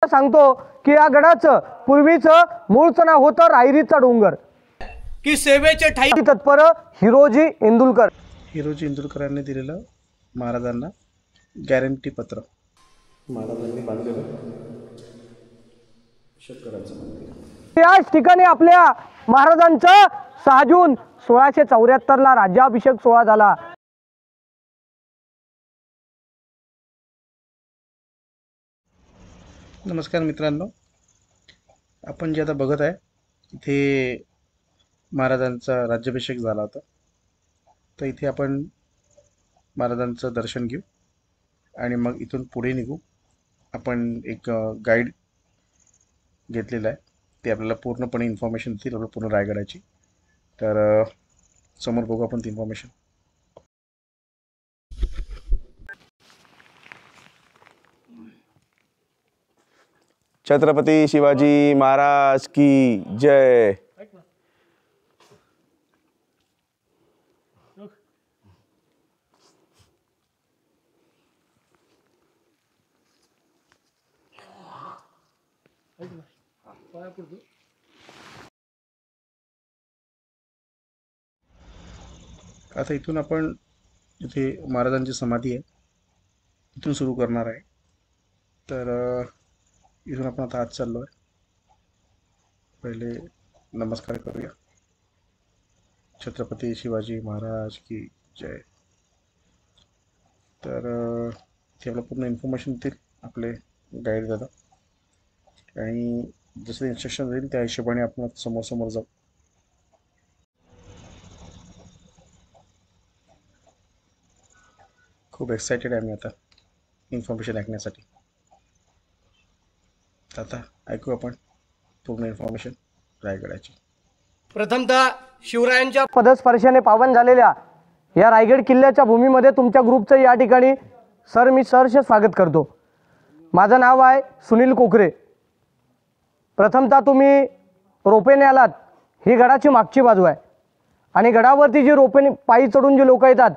सांगतो की या गडाचं पूर्वीचं मूळचं नाव होतं रायरीचा डोंगर की सेवेचे ठाई तत्पर हिरोजी इंदुलकर इंदुलकरांनी दिलेलं महाराजांना गॅरंटी पत्र महाराजांनी बांधलेलं शेतकऱ्यांचं मंदिर। याच ठिकाणी आपल्या महाराजांचा 6 जून 1674 राज्याभिषेक सोहळा झाला। नमस्कार मित्रांनो, आपण जे आता बघत आहे इथे महाराजांचा राज्याभिषेक झाला होता, तर इथे आपण महाराजांचं दर्शन घेऊ आणि मग इथून पुढे निघू। आपण एक गाईड घेतलेला आहे, ते आपल्याला पूर्णपणे इन्फॉर्मेशन देतील आपल्या पूर्ण रायगडाची। तर समोर बघू आपण ती इन्फॉर्मेशन। छत्रपति शिवाजी महाराज की जय। आता इथून आपण इथे महाराजांची समाधी आहे, इथून सुरू करणार आहे। तर इथून आपण आता आत चाललो आहे। पहिले नमस्कार करूया। छत्रपती शिवाजी महाराज की जय। तर इथे आपलं पूर्ण इन्फॉर्मेशन देतील आपले गाईड दादा, आणि जसं इन्स्ट्रक्शन देईल त्या हिशोबाने आपण समोर समोर जाऊ। खूप एक्साइटेड आहे मी आता इन्फॉर्मेशन ऐकण्यासाठी। आता ऐकू आपण पूर्ण इन्फॉर्मेशन रायगडाची। प्रथमतः शिवरायांच्या पदस्पर्शाने पावन झालेल्या या रायगड किल्ल्याच्या भूमीमध्ये तुमच्या ग्रुपचं या ठिकाणी मी सहर्ष स्वागत करतो। माझं नाव आहे सुनील कोकरे। प्रथमतः तुम्ही रोपेने आलात, ही गडाची मागची बाजू आहे, आणि गडावरती जी रोपेने पायी चढून जी लोक येतात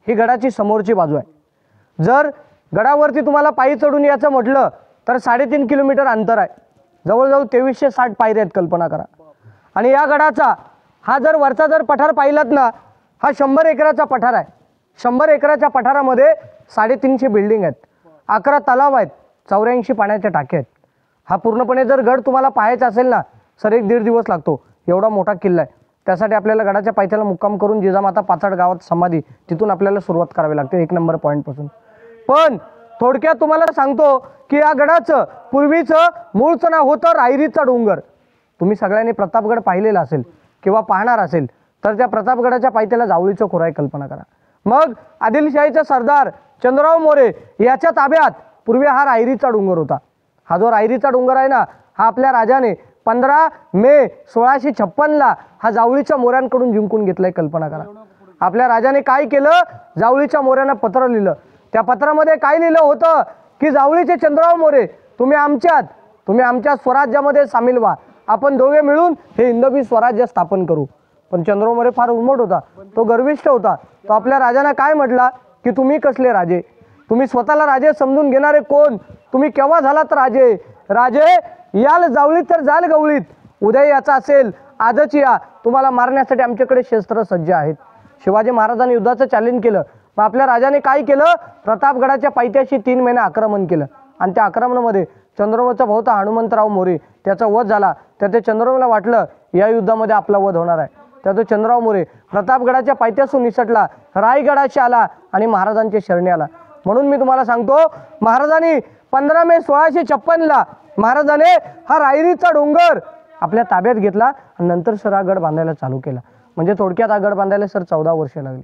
ही गडाची समोरची बाजू आहे। जर गडावरती तुम्हाला पायी चढून यायचं म्हटलं तर 3.5 किलोमीटर अंतर आहे, जवळजवळ 2360 पायऱ्या आहेत, कल्पना करा। आणि या गडाचा हा जर वरचा जर पठार पाहिलात ना, हा 100 एकराचा पठार आहे। 100 एकराच्या पठारामध्ये 350 बिल्डिंग आहेत, 11 तलाव आहेत, 84 पाण्याच्या टाक्या आहेत। हा पूर्णपणे जर गड तुम्हाला पाहायचा असेल ना सर 1-1.5 दिवस लागतो, एवढा मोठा किल्ला आहे। त्यासाठी आपल्याला गडाच्या पायथ्याला मुक्काम करून जिजामाता पाचाड गावात समाधी, तिथून आपल्याला सुरुवात करावी लागते 1 नंबर पॉईंटपासून। पण थोडक्यात तुम्हाला सांगतो की या गडाचं पूर्वीचं मूळचं नाव होतं रायरीचा डोंगर। तुम्ही सगळ्यांनी प्रतापगड पाहिलेला असेल किंवा पाहणार असेल, तर त्या प्रतापगडाच्या पायथ्याला जावळीचं खोर आहे, कल्पना करा। मग आदिलशाहीचा सरदार चंद्रराव मोरे याच्या ताब्यात पूर्वी हा रायरीचा डोंगर होता। हा जो रायरीचा डोंगर आहे ना, हा आपल्या राजाने 15 मे 1656 हा जावळीच्या मोऱ्यांकडून जिंकून घेतलाय, कल्पना करा। आपल्या राजाने काय केलं, जावळीच्या मोऱ्यांना पत्र लिहिलं। त्या पत्रामध्ये काय लिहिलं होतं की जावळीचे चंद्रराव मोरे, तुम्ही आमच्या स्वराज्यामध्ये सामील व्हा, आपण दोघे मिळून हे हिंदवी स्वराज्य स्थापन करू। पण चंद्रराव मोरे फार उर्मट होता, तो गर्विष्ठ होता। तो आपल्या राजांना काय म्हटला की तुम्ही कसले राजे, तुम्ही स्वतःला राजे समजून घेणारे कोण, तुम्ही केव्हा झालात राजे, राजे याल जावळीत तर जाल गवळीत, उद्या याचा असेल आजच या, तुम्हाला मारण्यासाठी आमच्याकडे शस्त्र सज्ज आहेत। शिवाजी महाराजांनी युद्धाचं चॅलेंज केलं, मग आपल्या राजाने काय केलं, प्रतापगडाच्या पायथ्याशी 3 महिने आक्रमण केलं, आणि त्या आक्रमणामध्ये चंद्ररावचा भाऊ होता हनुमंतराव मोरे, त्याचा वध झाला। त्या चंद्ररावला वाटलं या युद्धामध्ये आपला वध होणार आहे, त्याचा चंद्रराव मोरे प्रतापगडाच्या पायथ्यासून निसटला, रायगडाशी आला आणि महाराजांच्या शरणी आला। म्हणून मी तुम्हाला सांगतो, महाराजांनी 15 मे 1656 महाराजाने हा रायरीचा डोंगर आपल्या ताब्यात घेतला आणि नंतर सर हा गड बांधायला चालू केला। म्हणजे थोडक्यात हा गड बांधायला सर 14 वर्ष लागली।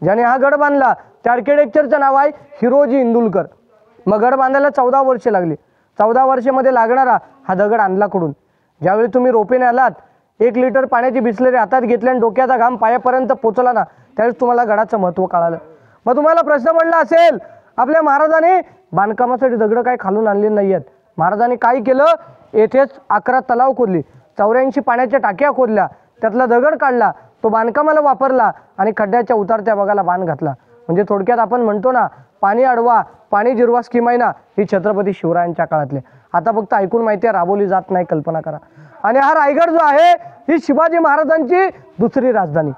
ज्याने हा गड बांधला त्या आर्किटेक्चरचं नाव आहे हिरोजी इंदुलकर। मग गड बांधायला 14 वर्ष लागली। 14 वर्षामध्ये लागणारा हा दगड आणला कुठून, ज्यावेळी तुम्ही रोपेने आलात, 1 लिटर पाण्याची बिसलेरी हातात घेतली आणि डोक्याचा घाम पायापर्यंत पोचला ना, त्यावेळेस तुम्हाला गडाचं महत्त्व कळालं। मग तुम्हाला प्रश्न पडला असेल, आपल्या महाराजांनी बांधकामासाठी दगड काय खालून आणले नाही आहेत, महाराजांनी काय केलं, येथेच 11 तलाव खोदले, 84 पाण्याच्या टाक्या खोदल्या, त्यातला दगड काढला, तो बांधकामाला वापरला आणि खड्ड्याच्या उतारत्या भागाला बांध घातला। म्हणजे थोडक्यात आपण म्हणतो ना, पाणी अडवा पाणी जिरवा स्कीम आहे ना, ही छत्रपती शिवरायांच्या काळातली। आता फक्त ऐकून माहिती आहे, राबवली जात नाही, कल्पना करा. आणि हा रायगड जो आहे ही शिवाजी महाराजांची दुसरी राजधानी.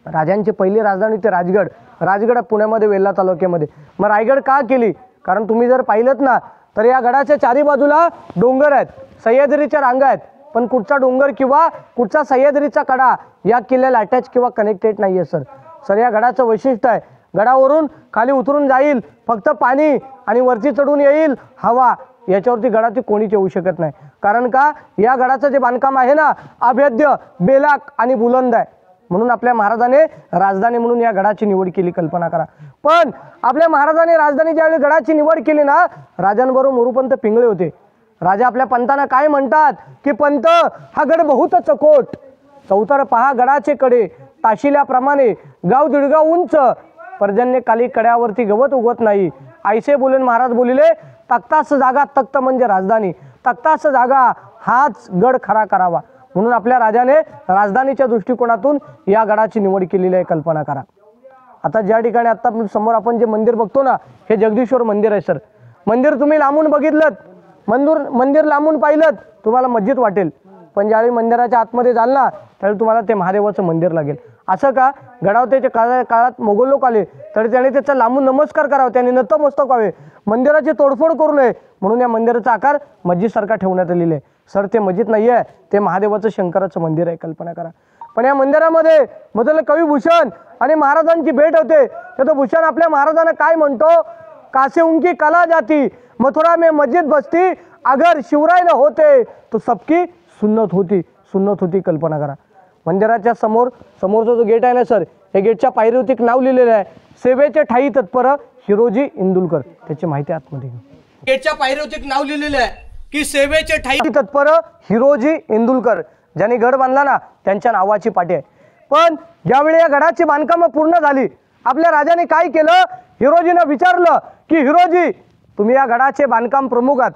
राजांची पहिली राजधानी ते राजगड. राजगड पुण्यामध्ये वेल्हा तालुक्यामध्ये. मग रायगड का केली? कारण तुम्ही जर पाहिलं ना तर या गडाच्या चारी बाजूला डोंगर आहेत, सह्याद्रीच्या रांगा आहेत, पण कुठचा डोंगर किंवा कुठचा सह्याद्रीचा कडा या किल्ल्याला अटॅच किंवा कनेक्टेड नाही आहे सर. या गडाचं वैशिष्ट्य आहे, गडावरून खाली उतरून जाईल फक्त पाणी आणि वरती चढून येईल हवा. याच्यावरती गडाची कोणीच येऊ शकत नाही. कारण का या गडाचं जे बांधकाम आहे ना अभेद्य, बेलाक आणि बुलंद आहे. म्हणून आपल्या महाराजाने राजधानी म्हणून या गडाची निवड केली, कल्पना करा. पण आपल्या महाराजांनी राजधानी ज्यावेळी गडाची निवड केली ना, राजांबरोबर मोरूपंत पिंगळे होते. राजा आपल्या पंतांना काय म्हणतात की पंत हा गड बहुत चकोट, चौतर पहा गडाचे कडे, ताशिल्याप्रमाणे गाव दीडगाव उंच, पर्जन्य काली कड्यावरती गवत उगवत नाही. ऐसे बोलून महाराज बोलिले तख्तास जागा, तख्त म्हणजे राजधानी, तख्तास जागा हाच गड खरा करावा. म्हणून आपल्या राजाने राजधानीच्या दृष्टिकोनातून या गडाची निवड केलेली आहे, कल्पना करा. आता ज्या ठिकाणी आता समोर आपण जे मंदिर बघतो ना हे जगदीश्वर मंदिर आहे सर. मंदिर तुम्ही लांबून बघितलं, मंदिर लांबून पाहिलं तुम्हाला मस्जिद वाटेल, पण ज्यावेळी मंदिराच्या आतमध्ये जाल ना त्यावेळी तुम्हाला ते महादेवाचं मंदिर लागेल. असं का? गडावतेच्या काळात मोगल लोक आले तरी त्याने त्याचा लांबून नमस्कार करावा, त्याने नतमस्तक व्हावे, मंदिराची तोडफोड करू नये म्हणून या मंदिराचा आकार मस्जिदसारखा ठेवण्यात आलेला आहे. सर ते मस्जिद नाही आहे, ते महादेवाचं शंकराचं मंदिर आहे, कल्पना करा. पण या मंदिरामध्ये मधलं कवी भूषण आणि महाराजांची भेट होते. तर तो भूषण आपल्या महाराजांना काय म्हणतो, कासे उनकी कला जाती, मथुरा में मस्जिद बसती, अगर शिवराय न होते तो सबकी सुन्नत होती, कल्पना करा. मंदिराच्या समोरचा जो गेट आहे ना सर, हे गेटच्या पायरीवरती एक नाव लिहिलेलं आहे, सेवेचे ठाई तत्पर हिरोजी इंदुलकर. त्याची माहिती आतमध्ये घेऊ. गेटच्या पायरीवरती एक नाव लिहिलेलं आहे की सेवेचे ठाई तत्पर हिरोजी इंदुलकर. ज्यांनी गड बांधला ना त्यांच्या नावाची पाटी आहे. पण ज्यावेळी या गडाची बांधकामं पूर्ण झाली, आपल्या राजाने काय केलं, हिरोजीनं विचारलं की हिरोजी तुम्ही या गडाचे बांधकाम प्रमुख आहात,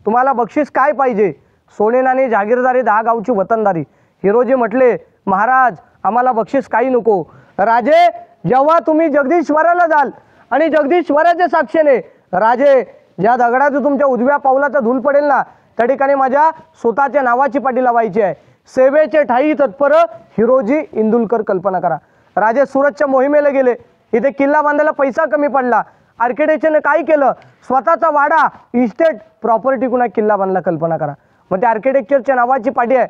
तुम्हाला बक्षीस काय पाहिजे? सोने नाणे जागीरदारी 10 गावची वतनदारी. हिरोजी म्हटले महाराज आम्हाला बक्षीस काही नको. राजे जेव्हा तुम्ही जगदीश्वराला जाल आणि जगदीश्वराच्या साक्षीने राजे ज्या दगडात तुमच्या उजव्या पावलाचा धूल पडेल ना त्या ठिकाणी माझ्या स्वतःच्या नावाची पाटी लावायची आहे, सेवेचे ठाई तत्पर हिरोजी इंदुलकर, कल्पना करा. राजे सुरतच्या मोहिमेला गेले, इथे किल्ला बांधायला पैसा कमी पडला. आर्किटेक्चरने काय केलं, स्वतःचा वाडा इस्टेट प्रॉपर्टी कुणा किल्ला बांधला, कल्पना करा. मग त्या आर्किटेक्चरच्या नावाची पाटी आहे.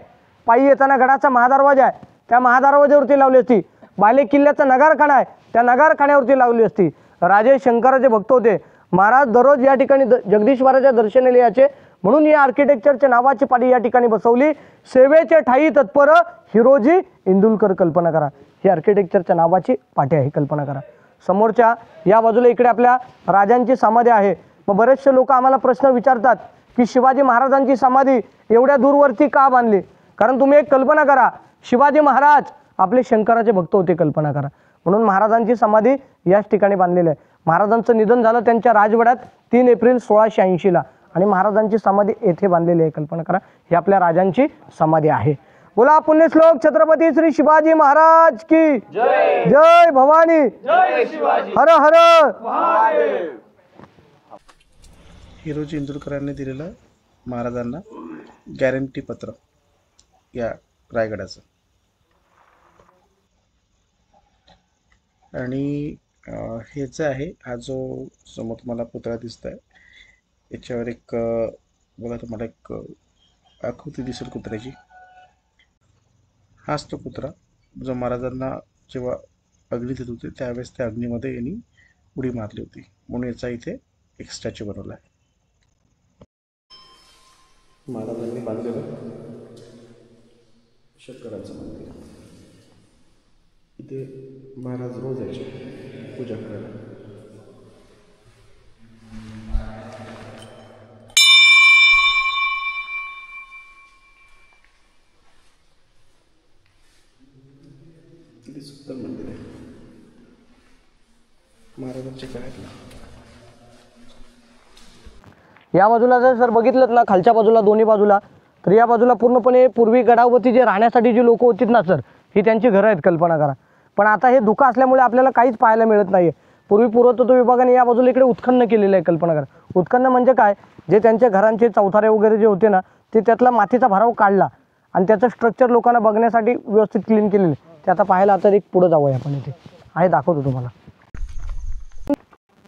पायी येताना गडाचा महादरवाजा आहे, त्या महादरवाज्यावरती लावली असती. बाले किल्ल्याचा नगारखाना आहे, त्या नगारखान्यावरती लावली असती. राजे शंकराचे भक्त होते. महाराज दररोज या ठिकाणी जगदीश्वराच्या दर्शनाला यायचे, म्हणून या आर्किटेक्चरच्या नावाची पाटी या ठिकाणी बसवली, सेवेचे ठाई तत्पर हिरोजी इंदुलकर, कल्पना करा. ही आर्किटेक्चरच्या नावाची पाटी आहे, कल्पना करा. समोरच्या या बाजूला इकडे आपल्या राजांची समाधी आहे. मग बरेचसे लोक आम्हाला प्रश्न विचारतात की शिवाजी महाराजांची समाधी एवढ्या दूरवरती का बांधली? कारण तुम्ही एक कल्पना करा, शिवाजी महाराज आपले शंकराचे भक्त होते, कल्पना करा. म्हणून महाराजांची समाधी याच ठिकाणी बांधलेली आहे. महाराजांचं निधन झालं त्यांच्या राजवाड्यात 3 एप्रिल 1680ला आणि महाराजांची समाधी येथे बांधलेली आहे, कल्पना करा. ही आपल्या राजांची समाधी आहे. बोला पुण्यश्लोक छत्रपती श्री शिवाजी महाराज की जय भवानी, हर हर. हिरोजी इंदुरकरांनी दिलेलं महाराजांना गॅरंटी पत्र या रायगडाचं. आणि हे जे आहे, हा जो समोर तुम्हाला पुतळा दिसत आहे याच्यावर एक बघा तुम्हाला एक आकृती दिसेल कुत्र्याची. हाच तो कुत्रा जो महाराजांना जेव्हा अग्नी देत होते त्यावेळेस त्या अग्नीमध्ये यांनी उडी मारली होती, म्हणून याचा इथे एक स्टॅच्यू बनवला आहे. महाराजांनी बांधलेलं शंकराचं मंदिर. इथे महाराज रोज यायचे पूजा करायला. इथे सुंदर मंदिर आहे महाराजांच्या काळातलं. या बाजूला जर बघितलं ना खालच्या बाजूला दोन्ही बाजूला, तर या बाजूला पूर्णपणे पूर्वी गडावरती जे राहण्यासाठी जी लोक होती ना सर, ही त्यांची घरं आहेत, कल्पना करा. पण आता हे धुकं असल्यामुळे आपल्याला काहीच पाहायला मिळत नाही आहे. पूर्वी पुरातत्व विभागाने या बाजूला इकडे उत्खनन केलेलं आहे, कल्पना करा. उत्खनन म्हणजे काय, जे त्यांच्या घरांचे चौथारे वगैरे जे होते ना, ते त्यातला मातीचा भराव काढला आणि त्याचं स्ट्रक्चर लोकांना बघण्यासाठी व्यवस्थित क्लीन केलेलं. ते आता पाहायला आता एक पुढं जाऊया आपण, इथे आहे दाखवतो तुम्हाला.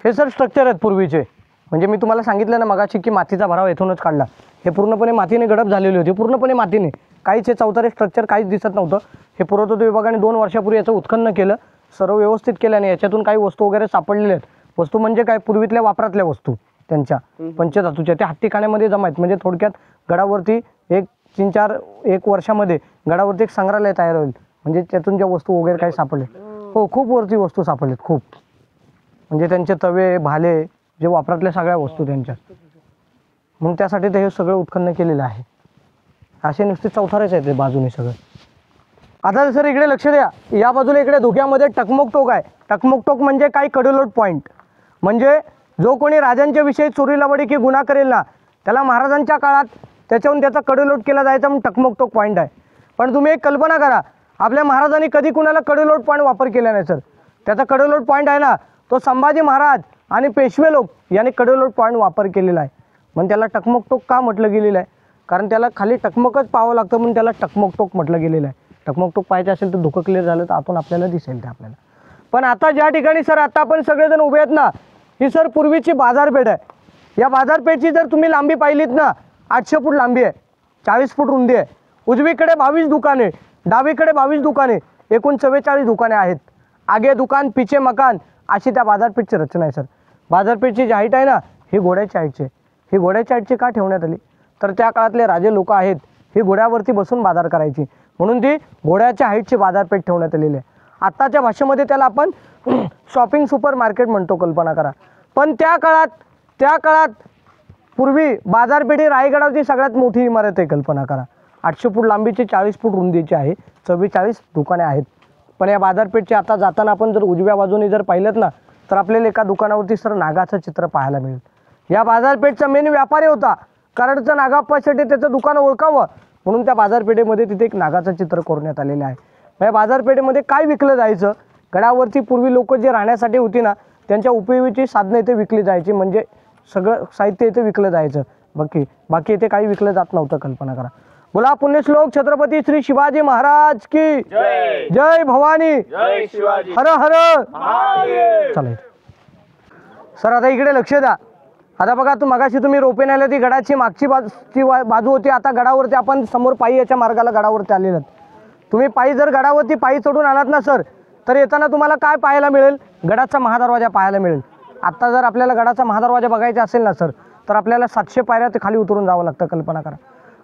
हे सर स्ट्रक्चर आहेत पूर्वीचे, म्हणजे मी तुम्हाला सांगितलं ना मगाशी की मातीचा भराव येथूनच काढला. हे पूर्णपणे मातीने गडप झालेली होती, पूर्णपणे मातीने, काहीच हे चौथारे स्ट्रक्चर काहीच दिसत नव्हतं. हे पुरातत्व विभागाने 2 वर्षापूर्वी याचं उत्खनन केलं, सर्व व्यवस्थित केल्याने याच्यातून काही वस्तू वगैरे सापडलेल्या आहेत. वस्तू म्हणजे काय, पूर्वीतल्या वापरातल्या वस्तू त्यांच्या पंचधातूच्या, त्या हत्तीखान्यामध्ये जमा आहेत. म्हणजे थोडक्यात गडावरती 1 वर्षामध्ये गडावरती एक संग्रहालय तयार होईल, म्हणजे त्यातून ज्या वस्तू वगैरे काही सापडले. हो, खूप वरती वस्तू सापडलेत, खूप. म्हणजे त्यांचे तवे, भाले, जे वापरातल्या सगळ्या वस्तू त्यांच्या, म्हणून त्यासाठी ते हे सगळं उत्खनन केलेलं आहे. असे नुसते चौथारेच आहेत ते बाजूने सगळं. आता सर इकडे लक्ष द्या, या बाजूला इकडे धोक्यामध्ये टकमक टोक आहे. टकमक टोक म्हणजे काय, कडेलोट पॉईंट. म्हणजे जो कोणी राजांच्या विषयी चोरी लबाडी की गुन्हा करेल ना, त्याला महाराजांच्या काळात त्याच्याहून त्याचा कडेलोट केला जायचा, म्हणून टकमक टोक पॉईंट आहे. पण तुम्ही एक कल्पना करा, आपल्या महाराजांनी कधी कुणाला कडेलोट पॉईंट वापर केला नाही सर. त्याचा कडेलोट पॉईंट आहे ना, तो संभाजी महाराज आणि पेशवे लोक यांनी कडेलोट पॉईंट वापर केलेला आहे. म्हणून त्याला टकमक टोक का म्हटलं गेलेलं आहे, कारण त्याला खाली टकमकच पाहावं लागतं, म्हणून त्याला टकमक टोक म्हटलं गेलेलं आहे. टकमक टोक पाहायचं असेल तर धुकं क्लिअर झालं तर आतून आपल्याला दिसेल ते आपल्याला. पण आता ज्या ठिकाणी सर आता आपण सगळेजण उभे आहेत ना, ही सर पूर्वीची बाजारपेठ आहे. या बाजारपेठची जर तुम्ही लांबी पाहिलीत ना, 800 फूट लांबी आहे, 40 फूट रुंदी आहे. उजवीकडे 22 दुकाने, डावीकडे 22 दुकाने, एकूण 44 दुकाने आहेत. आगे दुकान, पिछे मकान, अशी त्या बाजारपेठची रचना आहे सर. बाजारपेठची जी हाईट आहे ना, ही घोड्याची हाईटची आहे. ही घोड्याची हाईटची का ठेवण्यात आली, तर त्या काळातले राजे लोक आहेत, ही घोड्यावरती बसून बाजार करायची, म्हणून ती घोड्याच्या हाईटची बाजारपेठ ठेवण्यात आलेली आहे. आत्ताच्या भाषेमध्ये त्याला आपण शॉपिंग सुपर मार्केट म्हणतो, कल्पना करा. पण त्या काळात पूर्वी बाजारपेठी रायगडावरची सगळ्यात मोठी इमारत आहे, कल्पना करा. 800 फूट लांबीची, 40 फूट रुंदीची आहे, 44 दुकाने आहेत. पण या बाजारपेठचे आता जाताना आपण जर उजव्या बाजूने जर पाहिलं ना, तर आपल्याला एका दुकानावरती सर नागाचं चित्र पाहायला मिळेल. या बाजारपेठचा मेन व्यापारी होता, कराडचं नागाप्पासाठी त्याचं दुकान ओळखावं म्हणून त्या बाजारपेठेमध्ये तिथे एक नागाचं चित्र करण्यात आलेलं आहे. या बाजारपेठेमध्ये काय विकलं जायचं, गडावरती पूर्वी लोक जे राहण्यासाठी होती ना, त्यांच्या उपयोगीची साधनं इथे विकली जायची, म्हणजे सगळं साहित्य इथे विकलं जायचं. बाकी इथे काही विकलं जात नव्हतं, कल्पना करा. बोला पुण्यश्लोक छत्रपती श्री शिवाजी महाराज की जय. भवानी, हर हर. चला सर आता इकडे लक्ष द्या. आता बघा, मगाशी तुम्ही रोपे नेले, ती गडाची मागची बाजू होती. आता गडावरती आपण समोर पायी याच्या मार्गाला गडावरती आलेलं आहात. तुम्ही पायी जर गडावरती पायी चढून आलात ना सर, तर येताना तुम्हाला काय पाहायला मिळेल, गडाचा महादरवाजा पाहायला मिळेल. आत्ता जर आपल्याला गडाचा महादरवाजा बघायचा असेल ना सर, तर आपल्याला 700 पायऱ्या ते खाली उतरून जावं लागतं, कल्पना करा.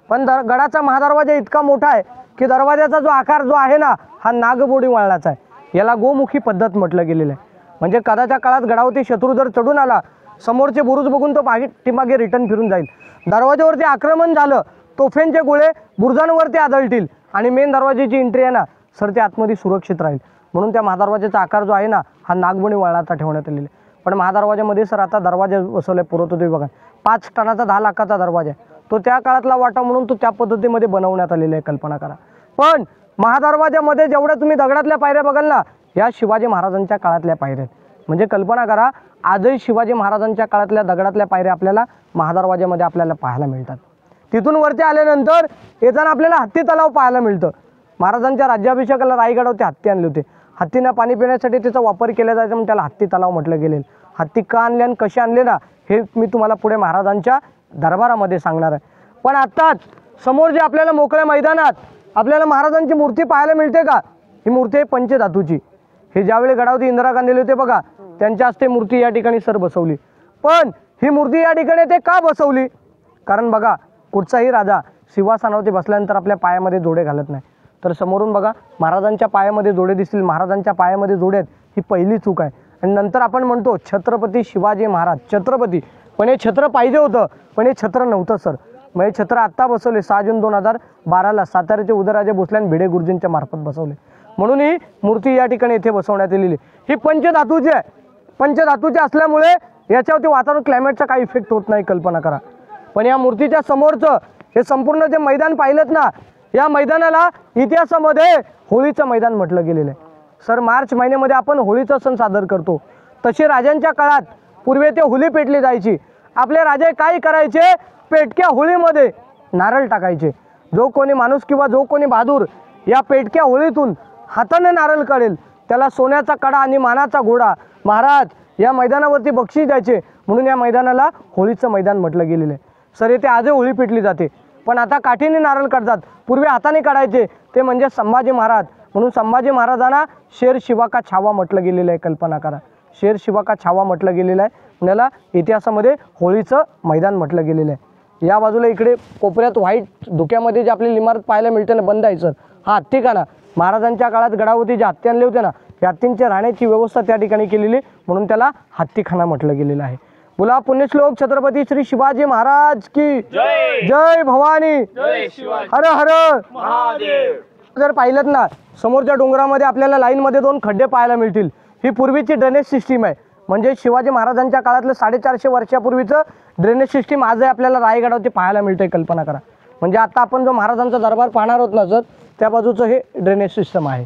पण गडाचा महादरवाजा इतका मोठा आहे की दरवाजाचा जो आकार जो आहे ना, हा नागबोडी वळणाचा आहे. याला गोमुखी पद्धत म्हटलं गेलेलं आहे. म्हणजे कदाच्या काळात गडावरती शत्रू जर चढून आला, समोरचे बुरुज बघून तो पाठीमागे रिटर्न फिरून जाईल. दरवाजावरती आक्रमण झालं, तोफेंचे गोळे बुरुजांवरती आदळतील आणि मेन दरवाजाची एंट्री आहे ना सर, ते आतमध्ये सुरक्षित राहील. म्हणून त्या महादरवाजाचा आकार जो आहे ना, हा नागबोडी वळणाचा ठेवण्यात आलेला आहे. पण महादरवाजामध्ये सर आता दरवाजा बसवले पुरातत्व विभागाने. 5 टनाचा 10 लाखाचा दरवाजा आहे. तो त्या काळातला वाटा म्हणून तो त्या पद्धतीमध्ये बनवण्यात आलेला आहे, कल्पना करा. पण महादरवाजामध्ये जेवढ्या तुम्ही दगडातल्या पायऱ्या बघाल ना, या शिवाजी महाराजांच्या काळातल्या पायऱ्या आहेत. म्हणजे कल्पना करा, आजही शिवाजी महाराजांच्या काळातल्या दगडातल्या पायऱ्या आपल्याला महादरवाजामध्ये आपल्याला पाहायला मिळतात. तिथून वरती आल्यानंतर येताना आपल्याला हत्ती तलाव पाहायला मिळतं. महाराजांच्या राज्याभिषेकाला रायगडावरती हत्ती आणले होते. हत्तीनं पाणी पिण्यासाठी त्याचा वापर केला जायचा, म्हणून त्याला हत्ती तलाव म्हटलं गेलेलं. हत्ती का आणले आणि कसे आणले ना, हे मी तुम्हाला पुढे महाराजांच्या दरबारामध्ये सांगणार आहे. पण आत्ताच समोर जे आपल्याला मोकळ्या मैदानात आपल्याला महाराजांची मूर्ती पाहायला मिळते का, ही मूर्ती आहे पंचधातूची. हे ज्यावेळी गडावरती इंदिरा गांधी होते बघा, त्यांच्या हस्ते मूर्ती या ठिकाणी सर बसवली. पण ही मूर्ती या ठिकाणी ते का बसवली, कारण बघा, कुठचाही राजा सिंहासनावरती बसल्यानंतर आपल्या पायामध्ये जोडे घालत नाही. तर समोरून बघा, महाराजांच्या पायामध्ये जोडे दिसतील, महाराजांच्या पायामध्ये जोडे आहेत, ही पहिली चूक आहे. आणि नंतर आपण म्हणतो छत्रपती शिवाजी महाराज, छत्रपती, पण हे छत्र पाहिजे होतं, पण हे छत्र नव्हतं सर. मग हे छत्र आत्ता बसवले 6 जून 2012 साताऱ्याचे उदयराजे भोसले आणि भिडे गुरुजींच्या मार्फत बसवले. म्हणून ही मूर्ती या ठिकाणी इथे बसवण्यात आलेली. ही पंचधातूची आहे. पंचधातूची असल्यामुळे याच्यावरती वातावरण क्लायमेटचा काही इफेक्ट होत नाही, कल्पना करा. पण या मूर्तीच्या समोरचं हे संपूर्ण जे मैदान पाहिलं ना, या मैदानाला इतिहासामध्ये होळीचं मैदान म्हटलं गेलेलं आहे. सर मार्च महिन्यामध्ये आपण होळीचा सण साजरा करतो. तशी राजांच्या काळात पूर्वी ते होळी पेटली जायची आपले राजे काय करायचे, पेटक्या होळीमध्ये नारळ टाकायचे. जो कोणी माणूस किंवा जो कोणी बहादूर या पेटक्या होळीतून हाताने नारळ काढेल त्याला सोन्याचा कडा आणि मानाचा घोडा महाराज या मैदानावरती बक्षीस द्यायचे. म्हणून या मैदानाला होळीचं मैदान म्हटलं गेलेलं आहे. सर येथे आजही होळी पेटली जाते, पण आता काठीने नारळ काढतात, पूर्वी हाताने काढायचे. ते म्हणजे संभाजी महाराज. म्हणून संभाजी महाराजांना शेर शिवा का छावा म्हटलं गेलेलं आहे. कल्पना करा, शेर शिवा का छावा म्हटलं गेलेलं आहे. पुण्याला इतिहासामध्ये होळीचं मैदान म्हटलं गेलेलं आहे. या बाजूला इकडे कोपऱ्यात व्हाईट धुक्यामध्ये जे आपल्याला इमारत पाहायला मिळते ना, बंद आहे सर, हा हत्तीखाना. महाराजांच्या काळात गडावरती जे हत्ती आणले होते ना, या हत्तींच्या राहण्याची व्यवस्था त्या ठिकाणी केलेली, म्हणून त्याला हत्तीखाना म्हटलं गेलेलं आहे. बोला पुण्यश्लोक छत्रपती श्री शिवाजी महाराज की जय भवानी, हर हर महादेव. जर पाहिलं ना, समोरच्या डोंगरामध्ये आपल्याला लाईनमध्ये 2 खड्डे पाहायला मिळतील. ही पूर्वीची ड्रेनेज सिस्टीम आहे. म्हणजे शिवाजी महाराजांच्या काळातलं 450 वर्षापूर्वीचं ड्रेनेज सिस्टीम आजही आपल्याला रायगडावरती पाहायला मिळते. कल्पना करा. म्हणजे आता आपण जो महाराजांचा दरबार पाहणार आहोत ना सर, त्या बाजूचं हे ड्रेनेज सिस्टम आहे.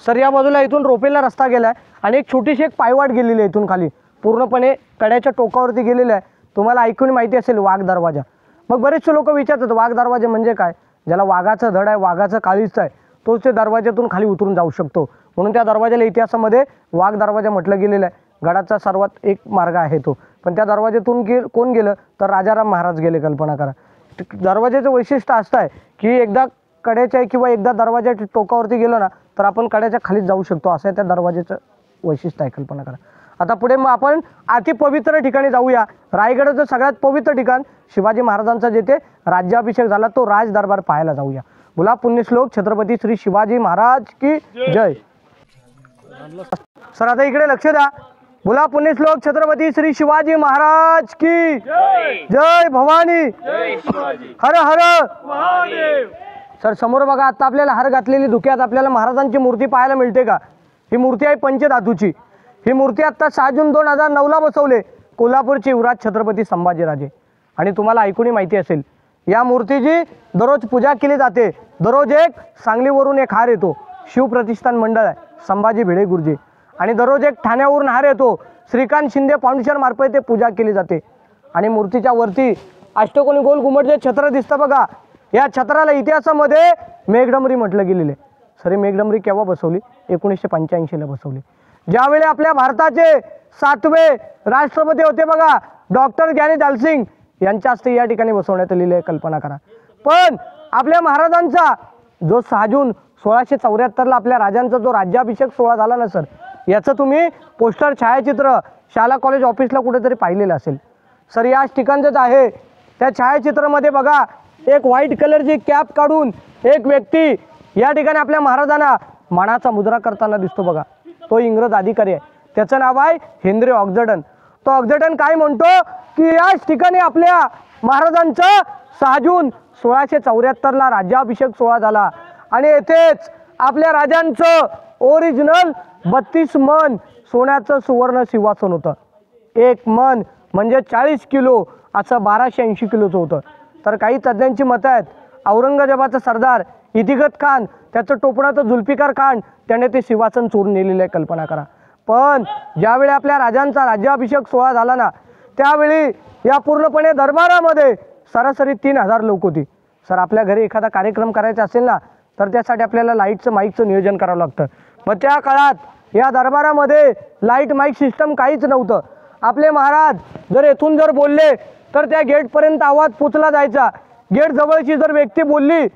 सर या बाजूला इथून रोपेला रस्ता गेला आहे आणि एक छोटीशी एक पायवाट गेलेली आहे. इथून खाली पूर्णपणे कड्याच्या टोकावरती गेलेलं आहे. तुम्हाला ऐकून माहिती असेल वाघ दरवाजा. मग बरेचसे लोक विचारतात वाघ दरवाजा म्हणजे काय. ज्याला वाघाचं धड आहे, वाघाचं काळीच आहे, तोच ते दरवाज्यातून खाली उतरून जाऊ शकतो. म्हणून त्या दरवाजाला इतिहासामध्ये वाघ दरवाजा म्हटलं गेलेलं आहे. गडाचा सर्वात एक मार्ग आहे तो. पण त्या दरवाज्यातून कोण गेलं तर राजाराम महाराज गेले. कल्पना करा. दरवाजाचं वैशिष्ट्य असं आहे की एकदा कड्याच्या किंवा एकदा दरवाजाच्या टोकावरती गेलो ना तर आपण कड्याच्या खालीच जाऊ शकतो. असं त्या दरवाजाचं वैशिष्ट्य आहे. कल्पना करा. आता पुढे मग आपण अति पवित्र ठिकाणी जाऊया. रायगडाचं सगळ्यात पवित्र ठिकाण शिवाजी महाराजांचा जेथे राज्याभिषेक झाला तो राज दरबार पाहायला जाऊया. बोला पुण्यश्लोक छत्रपती श्री शिवाजी महाराज की जय. सर आता इकडे लक्ष द्या. बोला पुण्यश्लोक छत्रपती श्री शिवाजी महाराज की जय भवानी, हर हर महादेव. सर समोर बघा, आता आपल्याला हार घातलेली धुक्यात आपल्याला महाराजांची मूर्ती पाहायला मिळते का. ही मूर्ती आहे पंचधातूची. ही मूर्ती आता 6 जून 2009ला बसवले कोल्हापूरचे युवराज छत्रपती संभाजीराजे. आणि तुम्हाला ऐकूनही माहिती असेल या मूर्तीची दररोज पूजा केली जाते. दररोज एक सांगलीवरून एक हार येतो, शिवप्रतिष्ठान मंडळ आहे संभाजी भिडे गुरुजी. आणि दररोज एक ठाण्यावरून हार येतो, श्रीकांत शिंदे फाउंडेशन मार्फत ते पूजा केली जाते. आणि मूर्तीच्या वरती अष्टकोनी गोल घुमट जे छत्र दिसतं बघा, या छत्राला इतिहासामध्ये मेघडंबरी म्हटलं गेलेलं आहे. सर मेघडंबरी केव्हा बसवली? 1985ला बसवली. ज्यावेळी आपल्या भारताचे 7वे राष्ट्रपती होते बघा डॉक्टर ज्ञानी दालसिंग यांच्या हस्ते या ठिकाणी बसवण्यात आलेले आहे. कल्पना करा. पण आपल्या महाराजांचा जो 6 जून 1674ला आपल्या राजांचा जो राज्याभिषेक सोहळा झाला ना सर, याचं तुम्ही पोस्टर छायाचित्र शाला कॉलेज ऑफिसला कुठेतरी पाहिलेलं असेल. सर याच ठिकाणचंच आहे. त्या छायाचित्रामध्ये बघा एक व्हाईट कलरची कॅप काढून एक व्यक्ती या ठिकाणी आपल्या महाराजांना मानाचा मुद्रा करताना दिसतो बघा. तो इंग्रज अधिकारी आहे. त्याचं नाव आहे हेनरी ऑक्झडन. तो ऑक्झडन काय म्हणतो की याच ठिकाणी आपल्या महाराजांचं 6 जून 1674ला राज्याभिषेक सोहळा झाला आणि येथेच आपल्या राजांचं ओरिजिनल 32 मन सोन्याचं सुवर्ण सिंहासन होतं. 1 मन म्हणजे 40 किलो, असं 1280 किलोचं होतं. तर काही तज्ज्ञांची मतं आहेत औरंगजेबाचा सरदार इतिगत खान, त्याचं टोपणं तर जुल्फिकार खान, त्याने ते सिंहासन चोरून नेलेलं आहे. कल्पना करा. पण ज्यावेळी आपल्या राजांचा राज्याभिषेक सोहळा झाला ना त्यावेळी या पूर्णपणे दरबारामध्ये सरासरी 3000 लोक होती. सर आपल्या घरी एखादा कार्यक्रम करायचा असेल ना तर त्यासाठी आपल्याला लाईटचं माईकचं नियोजन करावं लागतं. मग त्या काळात या दरबारामध्ये लाईट माईक सिस्टम काहीच नव्हतं. आपले महाराज जर येथून जर बोलले तर त्या गेटपर्यंत आवाज पोचला जायचा. गेट जवळची जर व्यक्ती बोलली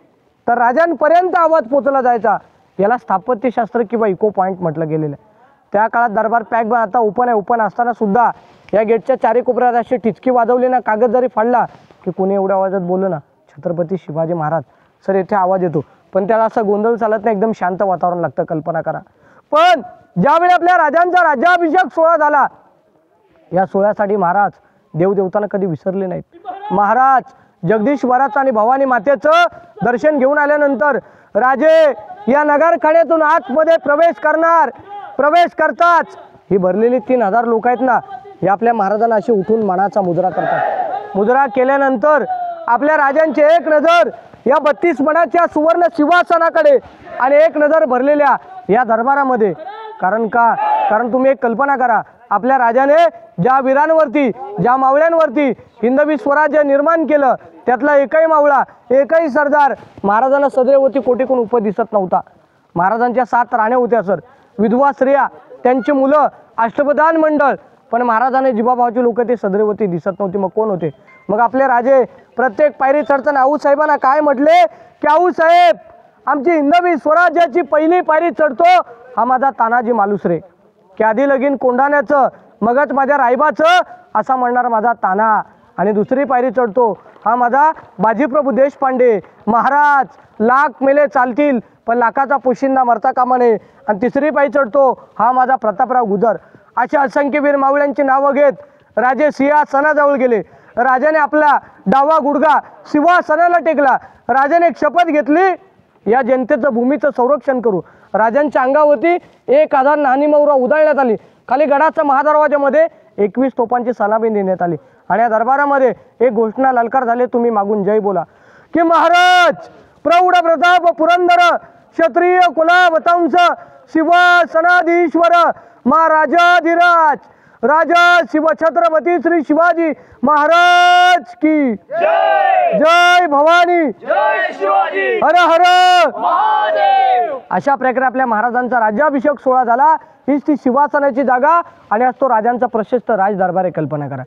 तर राजांपर्यंत आवाज पोचला जायचा. याला स्थापत्यशास्त्र किंवा इको पॉईंट म्हटलं गेलेलं आहे. त्या काळात दरबार पॅक आता ओपन आहे. ओपन असताना सुद्धा या गेटच्या चारी कोपऱ्यात अशी टिचकी वाजवली ना, कागद जरी फाडला की कोणी एवढ्या आवाजात बोललं ना छत्रपती शिवाजी महाराज सर येथे आवाज येतो. पण त्याला असं गोंधळ चालत नाही, एकदम शांत वातावरण लागतं. कल्पना करा. पण ज्यावेळी आपल्या राजांचा राज्याभिषेक सोहळा झाला या सोहळ्यासाठी महाराज देवदेवतांना कधी विसरले नाहीत. महाराज जगदीश्वराचं आणि भवानी मातेचं दर्शन घेऊन आल्यानंतर राजे या नगरखान्यातून आतमध्ये प्रवेश करताच ही भरलेली 3000 लोक आहेत ना, हे आपल्या महाराजांना अशी उठून मानाचा मुद्रा करतात. मुद्रा केल्यानंतर आपल्या राजांची एक नजर या 32 मणाच्या सुवर्ण सिंहासनाकडे आणि एक नजर भरलेल्या या दरबारामध्ये. कारण तुम्ही एक कल्पना करा, आपल्या राजाने ज्या वीरांवरती, ज्या मावळ्यांवरती हिंदवी स्वराज्य निर्माण केलं, त्यातला एकही मावळा, एकही सरदार महाराजांना सदैवती कोटीकून उप दिसत नव्हता. महाराजांच्या 7 राण्या होत्या सर, विधवा स्त्रिया, त्यांची मुलं, अष्टप्रधान मंडळ, पण महाराजांनी जिबाभावाची लोक ते सदैवती दिसत नव्हती. मग कोण होते? मग आपले राजे. प्रत्येक पायरी चढताना आऊसाहेबांना काय म्हटले की आऊसाहेब, आमची हिंदवी स्वराज्याची पहिली पायरी चढतो हा माझा तानाजी मालुसरे, की आधी लगीन कोंढाण्याचं मगच माझ्या रायबाचं असा म्हणणार माझा ताना. आणि दुसरी पायरी चढतो हा माझा बाजीप्रभू देशपांडे, महाराज लाख मेले चालतील पण लाखाचा पोशिंदा मरता कामा नये. आणि तिसरी पायरी चढतो हा माझा प्रतापराव गुजर. अशा असंख्य वीर मावळ्यांची नावं घेत राजे सिंहासनाजवळ गेले. राजाने आपला डावा गुडघा सिंहासनाला टेकला. राजाने एक शपथ घेतली, या जनतेचं भूमीचं संरक्षण करू. राजांच्या अंगावरती 1000 नाणी मौरा उधळण्यात आली. खाली गडाच्या महादरवाजामध्ये 21 तोफांची सलामी देण्यात आली. आणि या दरबारामध्ये एक घोषणा ललकार झाले, तुम्ही मागून जय बोला, की महाराज प्रौढ प्रताप पुरंदर क्षत्रिय कुलावतंस सिंहासनाधीश्वर महाराजाधिराज राजा शिवछत्रपती श्री शिवाजी महाराज की जय भवानी, हर हर महादेव. अशा प्रकारे आपल्या महाराजांचा राज्याभिषेक सोहळा झाला. हीच ती सिंहासनाची जागा आणि आज तो राजांचा प्रशस्त राज दरबार आहे. कल्पना करा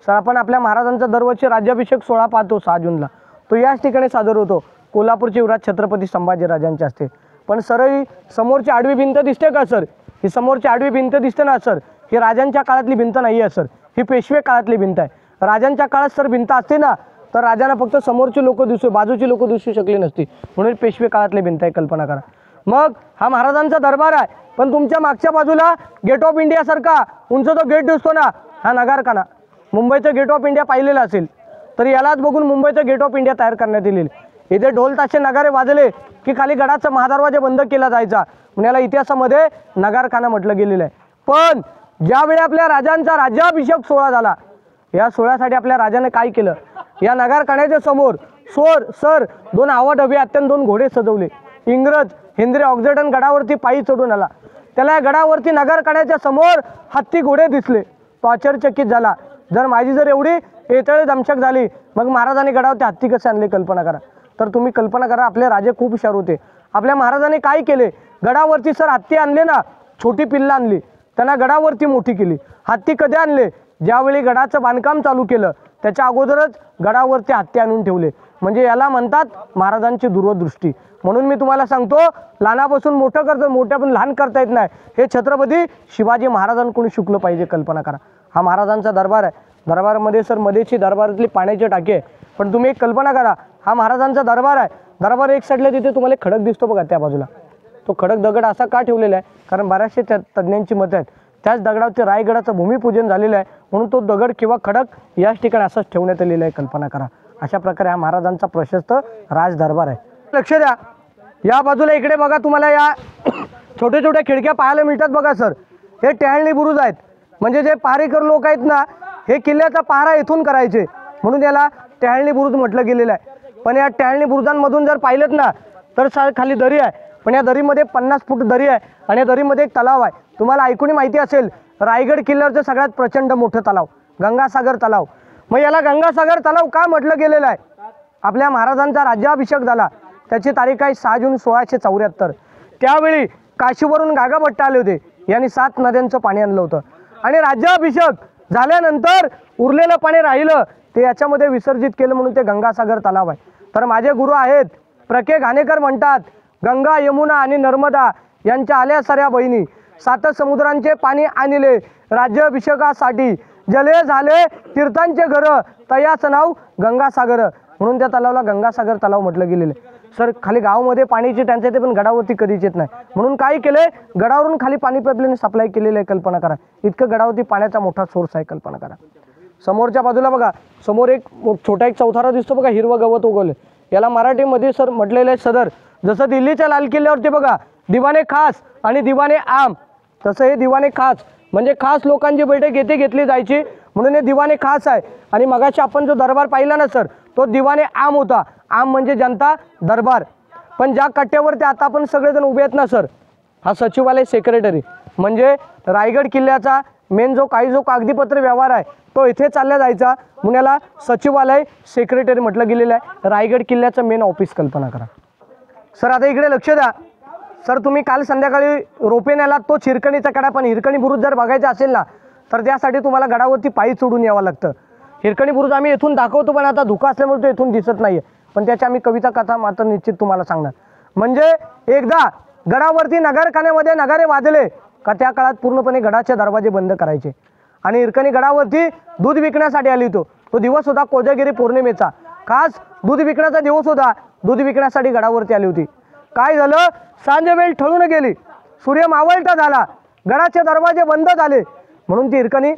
सर, आपण आपल्या महाराजांचा दरवर्षी राज्याभिषेक सोहळा पाहतो 6 जूनला. तो याच ठिकाणी सादर होतो, कोल्हापूरचे युवराज छत्रपती संभाजीराजांच्या हस्ते. पण सर, ही समोरची आडवी भिंत दिसते का सर? ही समोरची आडवी भिंत दिसते ना सर, ही राजांच्या काळातली भिंत नाही आहे सर, ही पेशवे काळातली भिंत आहे. राजांच्या काळात सर भिंत असते ना तर राजांना फक्त समोरची लोक दिसू, बाजूची लोक दिसू शकली नसती, म्हणून पेशवे काळातली भिंत आहे. कल्पना करा. मग हा महाराजांचा दरबार आहे, पण तुमच्या मागच्या बाजूला गेट ऑफ इंडिया सारखा उंच तो गेट दिसतो ना, हा नगारखाना. मुंबईचं गेट ऑफ इंडिया पाहिलेलं असेल तर यालाच बघून मुंबईचं गेट ऑफ इंडिया तयार करण्यात येईल. इथे ढोल ताशे नगारे वाजले की खाली गडाचा महादरवाजा बंद केला जायचा, म्हणून याला इतिहासामध्ये नगारखाना म्हटलं गेलेलं आहे. पण ज्यावेळी आपल्या राजांचा राज्याभिषेक सोहळा झाला, या सोहळ्यासाठी आपल्या राजाने काय केलं, या नगारखान्याच्या समोर सर 2 आवाढव्य अत्यंत 2 घोडे सजवले. इंग्रज हेनरी ऑक्झर्टन गडावरती पायी चढून आला, त्याला या गडावरती नगारखान्याच्या समोर हत्ती घोडे दिसले. तो आश्चर्यचकित झाला, जर माझी जर एवढी येतळे दमशक झाली, मग महाराजांनी गडावरती हत्ती कसे आणले? कल्पना करा. तर तुम्ही कल्पना करा, आपले राजे खूप हुशार होते. आपल्या महाराजांनी काय केले, गडावरती सर हत्ती आणले ना, छोटी पिल्लं आणली, त्यांना गडावरती मोठी केली. हत्ती कधी आणले? ज्यावेळी गडाचं बांधकाम चालू केलं त्याच्या अगोदरच गडावरती हत्ती आणून ठेवले. म्हणजे याला म्हणतात महाराजांची दूरदृष्टी. म्हणून मी तुम्हाला सांगतो, लहानापासून मोठं करतो, मोठ्या पण लहान करता येत नाही. हे छत्रपती शिवाजी महाराजांकडून शिकलं पाहिजे. कल्पना करा, हा महाराजांचा दरबार आहे. दरबारामध्ये सर मध्येची दरबारातली पाण्याची टाकी आहे. पण तुम्ही एक कल्पना करा, हा महाराजांचा दरबार आहे. दरबार एक साईडला तिथे तुम्हाला खडक दिसतो बघा, त्या बाजूला तो खडक दगड असा का ठेवलेला आहे? कारण बऱ्याचशा तज्ज्ञांची मतं आहेत, त्याच दगडावरती रायगडाचं भूमिपूजन झालेलं आहे, म्हणून तो दगड किंवा खडक याच ठिकाणी असंच ठेवण्यात आलेलं आहे. कल्पना करा. अशा प्रकारे हा महाराजांचा प्रशस्त राज दरबार आहे. लक्ष द्या, या बाजूला इकडे बघा, तुम्हाला या छोट्या छोट्या खिडक्या पाहायला मिळतात बघा सर. हे टहळणी बुरुज आहेत, म्हणजे जे पहारेकर लोक आहेत ना, हे किल्ल्याचा पहारा इथून करायचे, म्हणून याला टहळणी बुरुज म्हटलं गेलेलं आहे. पण या टहळणी बुरुजांमधून जर पाहिलेत ना तर खाली दरी आहे, पण या दरीमध्ये 50 फूट दरी आहे आणि या दरीमध्ये एक तलाव आहे. तुम्हाला ऐकून माहिती असेल, रायगड किल्ल्यावरचं सगळ्यात प्रचंड मोठं तलाव गंगासागर तलाव. मग याला गंगासागर तलाव का म्हटलं गेलेलं आहे? आपल्या महाराजांचा राज्याभिषेक झाला, त्याची तारीख आहे 6 जून 1674. त्यावेळी काशीवरून गागाभट्ट आले होते, यांनी 7 नद्यांचं पाणी आणलं होतं. आणि राज्याभिषेक झाल्यानंतर उरलेलं पाणी राहिलं ते याच्यामध्ये विसर्जित केलं, म्हणून ते गंगासागर तलाव आहे. तर माझे गुरु आहेत प्रके घाणेकर, म्हणतात गंगा यमुना आणि नर्मदा यांच्या आल्या साऱ्या बहिणी, 7 समुद्रांचे पाणी आणले राज्याभिषेकासाठी, जले झाले तीर्थांचे घर, तयाचं नाव गंगासागर, म्हणून त्या तलावाला गंगासागर तलाव म्हटलं गेलेलं आहे. सर खाली गावामध्ये पाण्याची टंचाई येते, पण गडावरती कधीच येत नाही, म्हणून काय केलंय, गडावरून खाली पाणी पाईपलाईन सप्लाय केलेलं आहे. कल्पना करा, इतकं गडावरती पाण्याचा मोठा सोर्स आहे. कल्पना करा. समोरच्या बाजूला बघा, समोर एक छोटा एक चौथारा दिसतो बघा, हिरवं गवत उगवले, याला मराठीमध्ये सर म्हटलेलं आहे सदर. जसं दिल्लीच्या लाल किल्ल्यावरती बघा दिवाने खास आणि दिवाने आम, तसं हे दिवाने खास म्हणजे खास लोकांची बैठक येथे घेतली जायची, म्हणून हे दिवाने खास आहे. आणि मगाशी आपण जो दरबार पाहिला ना सर, तो दिवाने आम होता. आम म्हणजे जनता दरबार. पण ज्या कट्ट्यावरती आता आपण सगळेजण उभे आहेत ना सर, हा सचिवालय सेक्रेटरी, म्हणजे रायगड किल्ल्याचा मेन जो कागदीपत्र व्यवहार आहे तो इथे चालला जायचा म्हणून याला सचिवालय सेक्रेटरी म्हटलं गेलेलं आहे. रायगड किल्ल्याचं मेन ऑफिस कल्पना करा. सर आता इकडे लक्ष द्या. सर तुम्ही काल संध्याकाळी रोपे नेलात तो हिरकणीचा कडा, पण हिरकणी बुरुज जर बघायचा असेल ना तर त्यासाठी तुम्हाला गडावरती पायी चढून यावं लागतं. हिरकणी बुरुज आम्ही इथून दाखवतो पण आता धुका असल्यामुळे तो इथून दिसत नाही आहे, पण त्याची आम्ही कविता कथा मात्र निश्चित तुम्हाला सांगणार. म्हणजे एकदा गडावरती नगरखान्यामध्ये नगारे वाजले का त्या काळात पूर्णपणे गडाचे दरवाजे बंद करायचे आणि हिरकणी गडावरती दूध विकण्यासाठी आली. तो दिवस होता कोजागिरी पौर्णिमेचा, खास दूध विकण्याचा दिवस होता. दूध विकण्यासाठी गडावरती आली होती. काय झालं, सांज वेळ ठळून गेली, सूर्य मावळता झाला, गडाचे दरवाजे बंद झाले म्हणून ती हिरकणी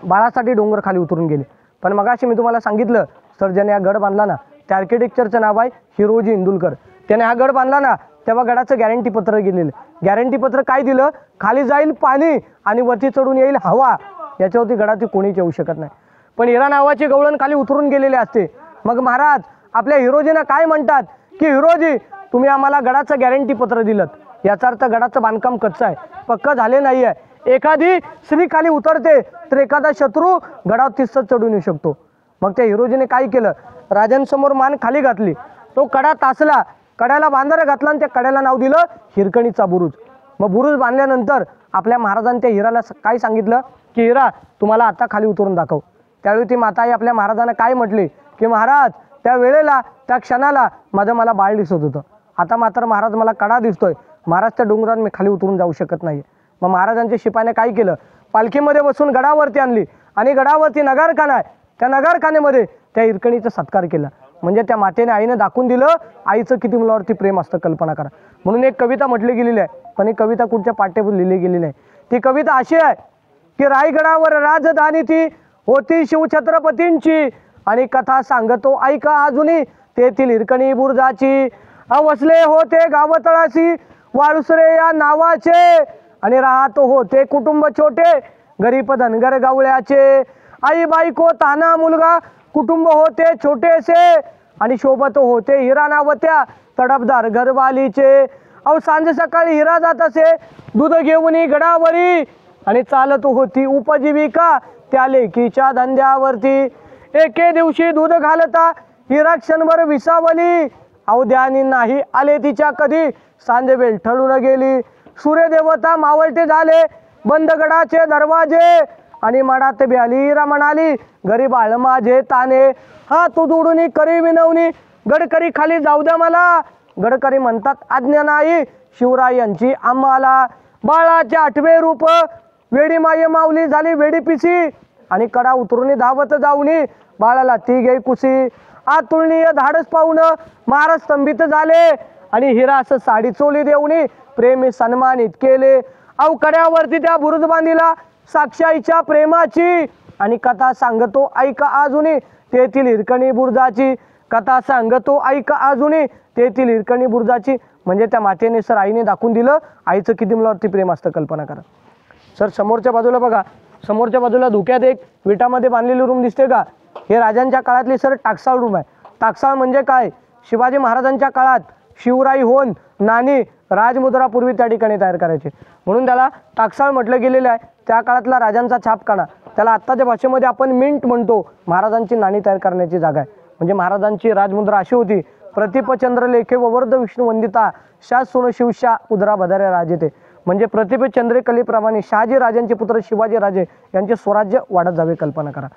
बाळासाठी डोंगर खाली उतरून गेली. पण मगाशी मी तुम्हाला सांगितलं सर ज्याने हा गड बांधला ना त्या आर्किटेक्चरचं नाव आहे हिरोजी इंदुलकर. त्याने हा गड बांधला ना तेव्हा गडाचं गॅरंटी पत्र गेलेलं. गॅरंटी पत्र काय दिलं, खाली जाईल पाणी आणि वरती चढून येईल हवा, याच्यावरती गडाची कोणीच येऊ शकत नाही. पण हिरा नावाची गवळण खाली उतरून गेलेले असते. मग महाराज आपल्या हिरोजींना काय म्हणतात की हिरोजी तुम्ही आम्हाला गडाचं गॅरंटी पत्र दिलं, याचा अर्थ गडाचं बांधकाम कच्चं आहे, पक्क झाले नाही आहे. एखादी स्त्री खाली उतरते तर एखादा शत्रू गडावर तिसच चढून येऊ शकतो. मग त्या हिरोजीने काय केलं, राजांसमोर मान खाली घातली, तो कडा तासला, कड्याला बांधारा घातला आणि त्या कड्याला नाव दिलं हिरकणीचा बुरुज. मग बुरुज बांधल्यानंतर आपल्या महाराजांनी त्या हिराला काय सांगितलं की हिरा तुम्हाला आता खाली उतरून दाखव. त्यावेळी ती माता आई आपल्या महाराजांना काय म्हटली की महाराज त्या वेळेला त्या क्षणाला मला बाळ दिसत होतं, आता मात्र महाराज मला कडा दिसतोय, महाराज त्या डोंगरात मी खाली उतरून जाऊ शकत नाही. मग महाराजांच्या शिपायाने काय केलं, पालखीमध्ये बसून गडावरती आणली आणि गडावरती नगारखाना आहे, त्या नगारखान्यामध्ये त्या हिरकणीचा सत्कार केला. म्हणजे त्या मातेने आईने दाखवून दिलं आईचं किती मुलावरती प्रेम असतं, कल्पना करा. म्हणून एक कविता म्हटली गेलेली आहे, पण ही कविता कुठच्या पाठ्यपुस्तकात लिहिली गेलेली नाही. ती कविता अशी आहे की रायगडावर राजधानी ती होती शिवछत्रपतींची आणि कथा सांगतो ऐका अजूनी तेथील हिरकणी बुरुजाची. वसले होते गावतळाशी वाळुसरे या नावाचे आणि राहत होते कुटुंब छोटे गरीब धनगर गावळ्याचे. आई बायको ताना मुलगा कुटुंब होते छोटेसे आणि शोभत होते हिरा नावत्या तडफदार घरवालीचे. सांज सकाळी हिरा जात असे दूध घेऊन गडावरी आणि चालत होती उपजीविका त्या लेकीच्या धंद्यावरती. एके दिवशी दूध घालता हिरा क्षणभर विसावली, अवध्यानी नाही आले तिच्या कधी सांज वेळ ठळून गेली. सूर्यदेवता मावळते झाले बंद गडाचे दरवाजे आणि मनात ब्याली हिरा म्हणाली घरी बाळ माझे ताने. हात जोडून करी विनवणी गडकरी खाली जाऊ द्या मला. गडकरी म्हणतात आज्ञा नाही शिवरायांची आम्हाला. बाळाचे 8वे रूप वेडी माय माऊली झाली वेडी पिसी आणि कडा उतरून धावत जाऊनी बाळाला ती गे कुशी. आतुळनीय धाडस पाहून महाराज स्तंभित झाले आणि हिरा असं साडी चोली देऊनी प्रेमी सन्मानित केले. कड्यावरती त्या बुरुज बांधिला साक्षाईच्या प्रेमाची आणि कथा सांगतो ऐका अजूनी तेथील हिरकणी बुरुजाची. कथा सांगतो ऐका अजूनी तेथील हिरकणी बुरुजाची. म्हणजे त्या मातेने सर आईने दाखवून दिलं आईचं किती मुलावरती प्रेम असतं, कल्पना करा. सर समोरच्या बाजूला बघा, समोरच्या बाजूला धुक्यात एक विटामध्ये बांधलेली रूम दिसते का, हे राजांच्या काळातली सर टाकसाळ रूम आहे. टाकसाळ म्हणजे काय, शिवाजी महाराजांच्या काळात शिवराई होऊन नाणी राजमुद्रा पूर्वी त्या ठिकाणी तयार करायचे म्हणून त्याला टाकसाळ म्हटलं गेलेलं आहे. त्या काळातला राजांचा छापखाना, त्याला आत्ताच्या भाषेमध्ये आपण मिंट म्हणतो. महाराजांची नाणी तयार करण्याची जागा आहे. म्हणजे महाराजांची राजमुद्रा अशी होती प्रतिपचंद्र लेखे ववर्ध विष्णू वंदिता शास सोन शिवशा उदरा बधारे राजेते. म्हणजे प्रतिपचंद्रेकलेप्रमाणे शहाजी राजांचे पुत्र शिवाजी राजे यांचे स्वराज्य वाढत जावे, कल्पना करा.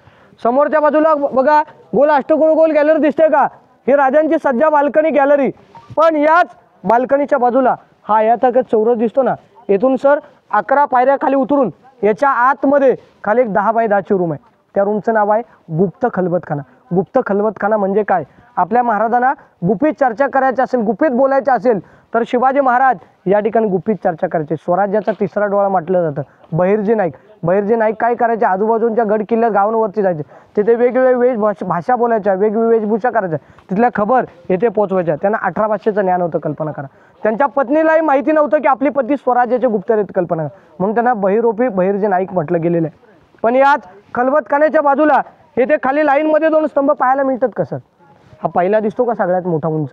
समोरच्या बाजूला बघा गोल अष्टकोन गोल गॅलरी दिसते का, ही राजांची सज्जा बाल्कनी गॅलरी. पण याच बाल्कनीच्या बाजूला हा यातक चौरस दिसतो ना, येथून सर 11 पायऱ्या खाली उतरून याच्या आतमध्ये खाली एक 10 बाय 10ची रूम आहे. त्या रूमचं नाव आहे गुप्त खलबतखाना. गुप्त खलबतखाना म्हणजे काय, आपल्या महाराजांना गुपित चर्चा करायची असेल, गुपित बोलायचं असेल तर शिवाजी महाराज या ठिकाणी गुपित चर्चा करायचे. स्वराज्याचा तिसरा डोळा म्हटलं जातं. बहिर्जी नाईक, बहिर्जी नाईक काय करायचे, आजूबाजूंच्या गड किल्ल्या गावांवरती जायचे, तिथे वेगवेगळे भाषा बोलायच्या, वेगवेगळी वेशभूषा करायच्या, तिथल्या खबर येथे पोहोचवायच्या. त्यांना 18 भाषेचं ज्ञान होतं, कल्पना करा. त्यांच्या पत्नीलाही माहिती नव्हतं की आपली पती स्वराज्याचे गुप्तचर आहेत, कल्पना करा. म्हणून त्यांना बहिरोपी बहिर्जी नाईक म्हटलं गेलेलं आहे. पण याच खलबतखान्याच्या बाजूला येथे खाली लाईनमध्ये 2 स्तंभ पाहायला मिळतात का सर. हा पहिला दिसतो का सगळ्यात मोठा उंच,